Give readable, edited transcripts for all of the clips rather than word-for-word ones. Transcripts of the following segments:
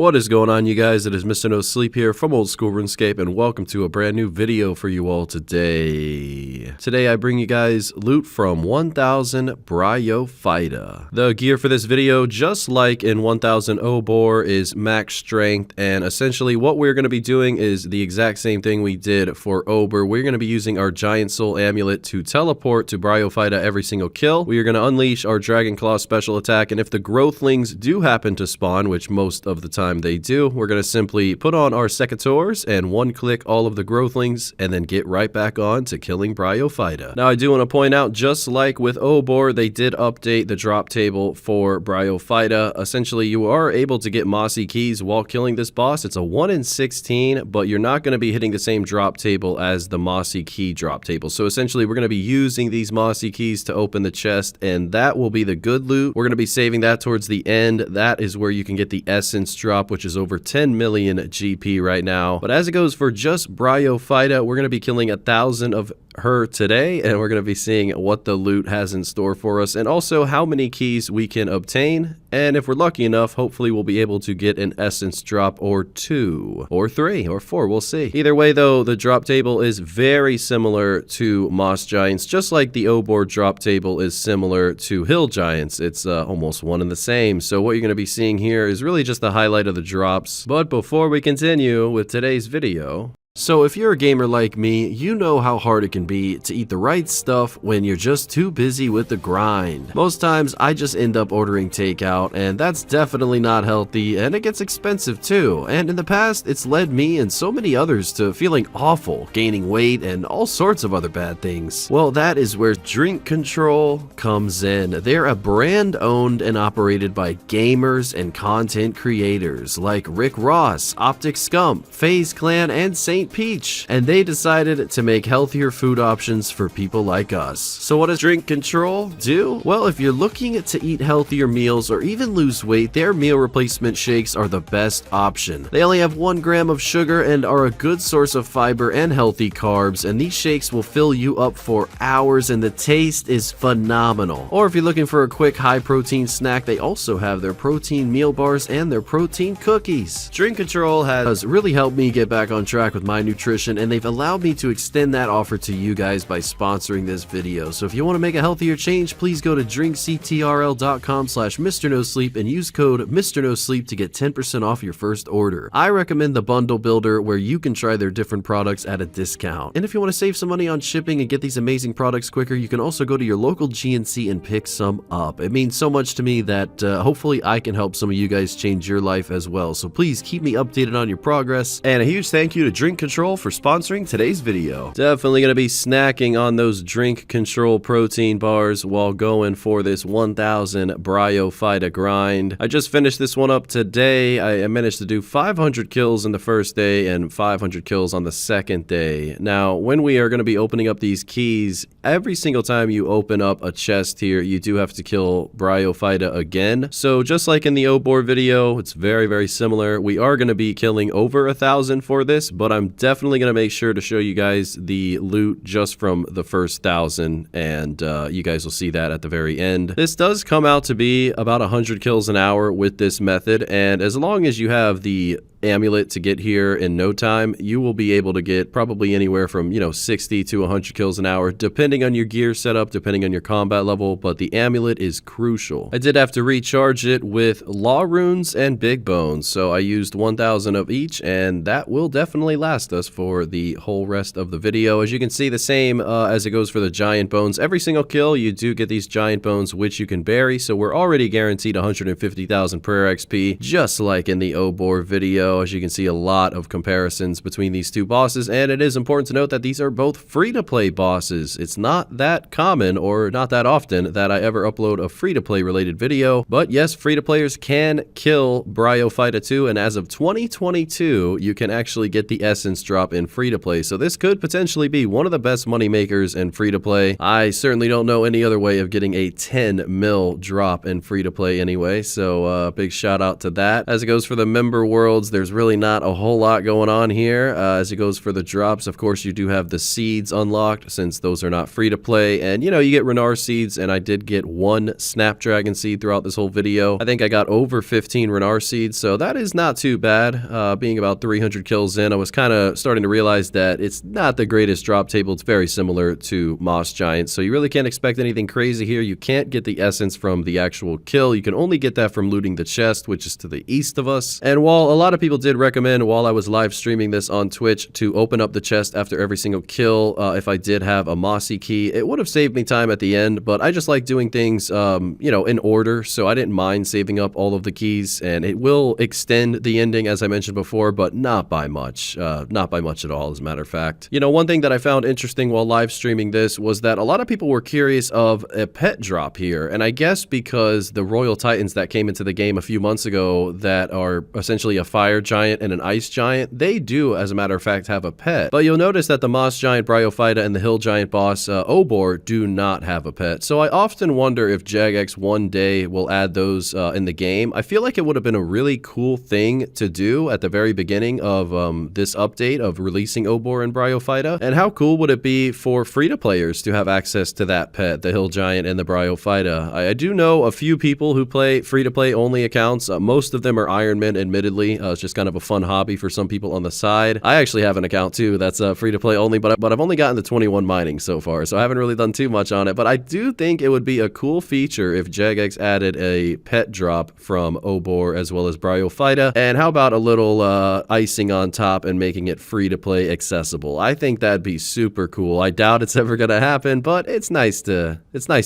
What is going on, you guys? It is Mr. No Sleep here from Old School RuneScape, and welcome to a brand new video for you all today. Today I bring you guys loot from 1000 Bryophyta. The gear for this video, just like in 1000 Obor, is max strength, and essentially what we're going to be doing is the exact same thing we did for Obor. We're going to be using our Giant Soul Amulet to teleport to Bryophyta every single kill. We are going to unleash our Dragon Claw special attack, and if the Growthlings do happen to spawn, which most of the time they do, we're going to simply put on our secateurs and one-click all of the Growthlings and then get right back on to killing Bryophyta. Now I do want to point out, just like with Obor, they did update the drop table for Bryophyta. Essentially, you are able to get Mossy keys while killing this boss. It's a 1 in 16, but you're not going to be hitting the same drop table as the Mossy key drop table. So essentially, we're going to be using these Mossy keys to open the chest, and that will be the good loot. We're going to be saving that towards the end. That is where you can get the essence drop, which is over 10 million GP right now. But as it goes for just Bryophyta, we're going to be killing 1,000 of her today, and we're going to be seeing what the loot has in store for us, and also how many keys we can obtain. And if we're lucky enough, hopefully we'll be able to get an essence drop or 2 or 3 or 4. We'll see. Either way though, the drop table is very similar to Moss Giants, just like the Obor drop table is similar to Hill Giants. It's almost one and the same. So what you're going to be seeing here is really just the highlight of the drops. But before we continue with today's video, so if you're a gamer like me, you know how hard it can be to eat the right stuff when you're just too busy with the grind. Most times I just end up ordering takeout, and that's definitely not healthy, and it gets expensive too. And in the past, it's led me and so many others to feeling awful, gaining weight, and all sorts of other bad things. Well, that is where Drink Control comes in. They're a brand owned and operated by gamers and content creators like Rick Ross, Optic Scump, FaZe Clan, and Saint Peach, and they decided to make healthier food options for people like us. So what does Drink Control do? Well, if you're looking to eat healthier meals or even lose weight, their meal replacement shakes are the best option. They only have 1 gram of sugar and are a good source of fiber and healthy carbs, and these shakes will fill you up for hours, and the taste is phenomenal. Or if you're looking for a quick high protein snack, they also have their protein meal bars and their protein cookies. Drink Control has really helped me get back on track with my nutrition, and they've allowed me to extend that offer to you guys by sponsoring this video. So if you want to make a healthier change, please go to drinkctrl.com/MrNoSleep and use code MrNoSleep to get 10% off your first order. I recommend the bundle builder, where you can try their different products at a discount. And if you want to save some money on shipping and get these amazing products quicker, you can also go to your local GNC and pick some up. It means so much to me that hopefully I can help some of you guys change your life as well. So please keep me updated on your progress, and a huge thank you to Drink Control for sponsoring today's video. Definitely going to be snacking on those Drink Control protein bars while going for this 1000 Bryophyta grind. I just finished this one up today. I managed to do 500 kills in the first day and 500 kills on the second day. Now, when we are going to be opening up these keys, every single time you open up a chest here, you do have to kill Bryophyta again. So just like in the Obor video, it's very, very similar. We are going to be killing over 1,000 for this, but I'm definitely going to make sure to show you guys the loot just from the first 1,000, and you guys will see that at the very end. This does come out to be about 100 kills an hour with this method, and as long as you have the amulet to get here in no time, you will be able to get probably anywhere from 60 to 100 kills an hour, depending on your gear setup, depending on your combat level, but the amulet is crucial. I did have to recharge it with Law Runes and Big Bones, so I used 1,000 of each, and that will definitely last us for the whole rest of the video. As you can see, the same as it goes for the Giant Bones. Every single kill, you do get these Giant Bones, which you can bury, so we're already guaranteed 150,000 prayer XP, just like in the Obor video. As you can see, a lot of comparisons between these two bosses, and it is important to note that these are both free-to-play bosses. It's not that common or not that often that I ever upload a free-to-play related video, but yes, free-to-players can kill Bryophyta too, and as of 2022, you can actually get the essence drop in free-to-play, so this could potentially be one of the best money makers in free-to-play. I certainly don't know any other way of getting a 10 mil drop in free-to-play anyway, so big shout out to that. As it goes for the member worlds, there's there's really not a whole lot going on here. As it goes for the drops, of course, you do have the seeds unlocked since those are not free to play. And, you know, you get Renar seeds, and I did get 1 Snapdragon seed throughout this whole video. I think I got over 15 Renar seeds, so that is not too bad. Being about 300 kills in, I was kind of starting to realize that it's not the greatest drop table. It's very similar to Moss Giant, so you really can't expect anything crazy here. You can't get the essence from the actual kill. You can only get that from looting the chest, which is to the east of us. And while a lot of people did recommend while I was live streaming this on Twitch to open up the chest after every single kill, if I did have a Mossy key, it would have saved me time at the end, but I just like doing things, you know, in order, so I didn't mind saving up all of the keys, and it will extend the ending, as I mentioned before, but not by much. Not by much at all, as a matter of fact. You know, one thing that I found interesting while live streaming this was that a lot of people were curious of a pet drop here, and I guess because the Royal Titans that came into the game a few months ago that are essentially a fire giant and an ice giant, they do, as a matter of fact, have a pet. But you'll notice that the Moss Giant, Bryophyta, and the Hill Giant boss, Obor, do not have a pet. So I often wonder if Jagex one day will add those in the game. I feel like it would have been a really cool thing to do at the very beginning of this update of releasing Obor and Bryophyta. And how cool would it be for free-to-players to have access to that pet, the Hill Giant and the Bryophyta? I do know a few people who play free-to-play only accounts. Most of them are Ironman, admittedly. It's just kind of a fun hobby for some people on the side. I actually have an account too that's free-to-play only, but I've only gotten to 21 mining so far, so I haven't really done too much on it. But I do think it would be a cool feature if Jagex added a pet drop from Obor as well as Bryophyta. And how about a little icing on top and making it free-to-play accessible? I think that'd be super cool. I doubt it's ever gonna happen, but it's nice to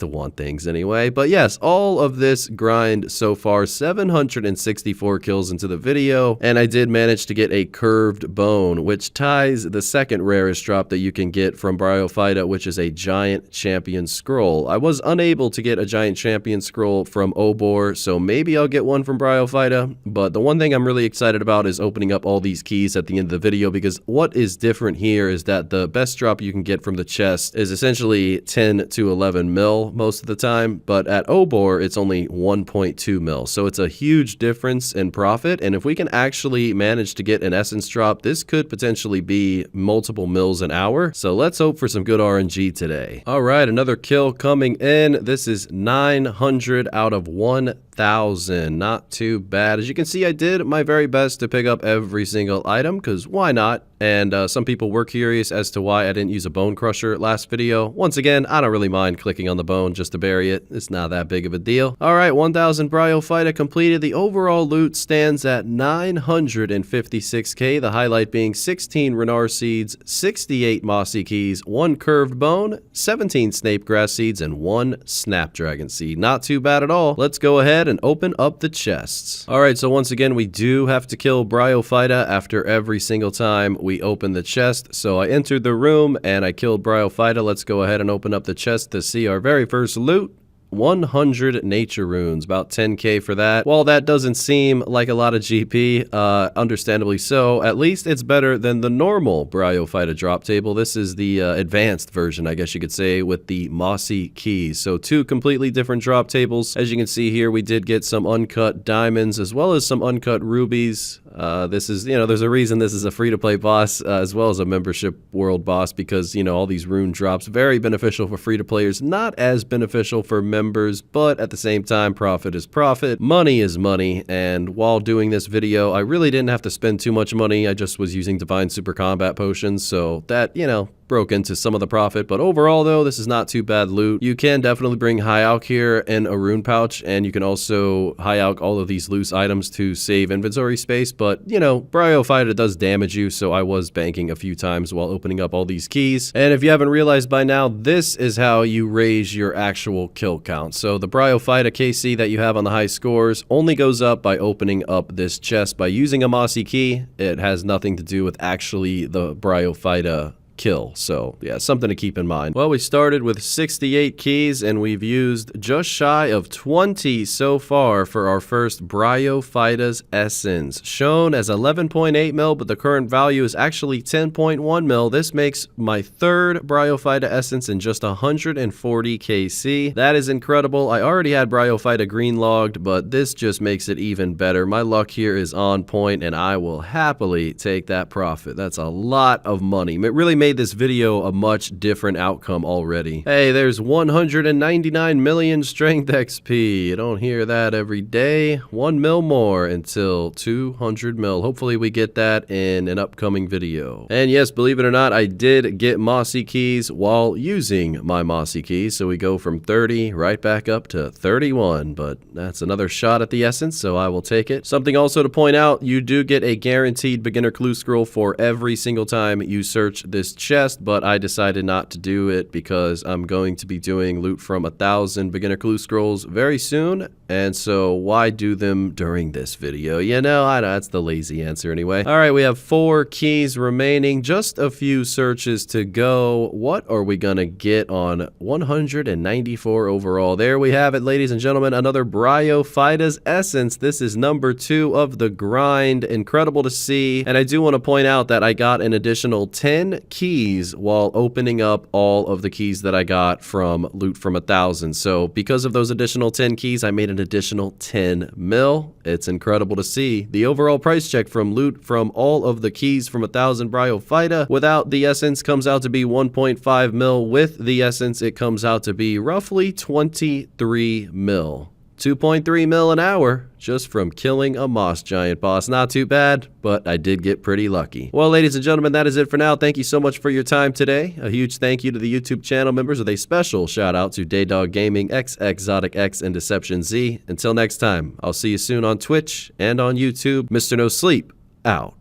want things anyway. But yes, all of this grind so far, 764 kills into the video, and I did manage to get a curved bone, which ties the second rarest drop that you can get from Bryophyta, which is a giant champion scroll. I was unable to get a giant champion scroll from Obor, so maybe I'll get one from Bryophyta. But the one thing I'm really excited about is opening up all these keys at the end of the video, because what is different here is that the best drop you can get from the chest is essentially 10 to 11 mil most of the time, but at Obor it's only 1.2 mil, so it's a huge difference in profit. And if we can actually manage to get an essence drop, this could potentially be multiple mils an hour. So let's hope for some good RNG today. All right, another kill coming in. This is 900 out of 1,000. Not too bad. As you can see, I did my very best to pick up every single item, because why not? And some people were curious as to why I didn't use a bone crusher last video. Once again, I don't really mind clicking on the bone just to bury it. It's not that big of a deal. All right, 1,000 Bryophyta completed. The overall loot stands at 956k. The highlight being 16 Renar seeds, 68 Mossy keys, 1 curved bone, 17 Snape grass seeds, and 1 Snapdragon seed. Not too bad at all. Let's go ahead and open up the chests. All right, so once again, we do have to kill Bryophyta after every single time we open the chest. So I entered the room and I killed Bryophyta. Let's go ahead and open up the chest to see our very first loot. 100 nature runes, about 10k for that. While that doesn't seem like a lot of GP, understandably so, at least it's better than the normal Bryophyta drop table. This is the advanced version, I guess you could say, with the Mossy keys. So 2 completely different drop tables. As you can see here, we did get some uncut diamonds as well as some uncut rubies. This is, you know, there's a reason this is a free-to-play boss as well as a membership world boss, because, you know, all these rune drops, very beneficial for free-to-players, not as beneficial for members, but at the same time, profit is profit, money is money. And while doing this video, I really didn't have to spend too much money. I just was using divine super combat potions, so that, you know, broke into some of the profit. But overall though, this is not too bad loot. You can definitely bring high alch here in a rune pouch, and you can also high alch all of these loose items to save inventory space. But you know, Bryophyta does damage you, so I was banking a few times while opening up all these keys. And if you haven't realized by now, this is how you raise your actual kill count. So the Bryophyta KC that you have on the high scores only goes up by opening up this chest by using a Mossy key. It has nothing to do with actually the Bryophyta kill. So yeah, something to keep in mind. Well, we started with 68 keys and we've used just shy of 20 so far for our first Bryophyta's essence, shown as 11.8 mil, but the current value is actually 10.1 mil. This makes my third Bryophyta essence in just 140 KC. That is incredible. I already had Bryophyta green logged, but this just makes it even better. My luck here is on point and I will happily take that profit. That's a lot of money. It really made this video a much different outcome already. Hey, there's 199 million strength XP. You don't hear that every day. 1 mil more until 200 mil. Hopefully we get that in an upcoming video. And yes, believe it or not, I did get Mossy keys while using my Mossy keys. So we go from 30 right back up to 31, but that's another shot at the essence, so I will take it. Something also to point out, you do get a guaranteed beginner clue scroll for every single time you search this chest, but I decided not to do it because I'm going to be doing loot from 1,000 beginner clue scrolls very soon, and so why do them during this video? You know, I know that's the lazy answer anyway. All right, we have 4 keys remaining, just a few searches to go. What are we gonna get on 194 overall? There we have it, ladies and gentlemen, another Bryophyta's essence. This is number 2 of the grind. Incredible to see, and I do want to point out that I got an additional 10 keys while opening up all of the keys that I got from loot from 1,000. So because of those additional 10 keys, I made an additional 10 mil. It's incredible to see. The overall price check from loot from all of the keys from 1,000 Bryophyta without the essence comes out to be 1.5 mil. With the essence, it comes out to be roughly 23 mil. 2.3 mil an hour just from killing a moss giant boss. Not too bad, but I did get pretty lucky. Well, ladies and gentlemen, that is it for now. Thank you so much for your time today. A huge thank you to the YouTube channel members with a special shout out to DaeDogGaming, xXzoticx, and DeceptionZ. Until next time, I'll see you soon on Twitch and on YouTube. Mr. No Sleep, out.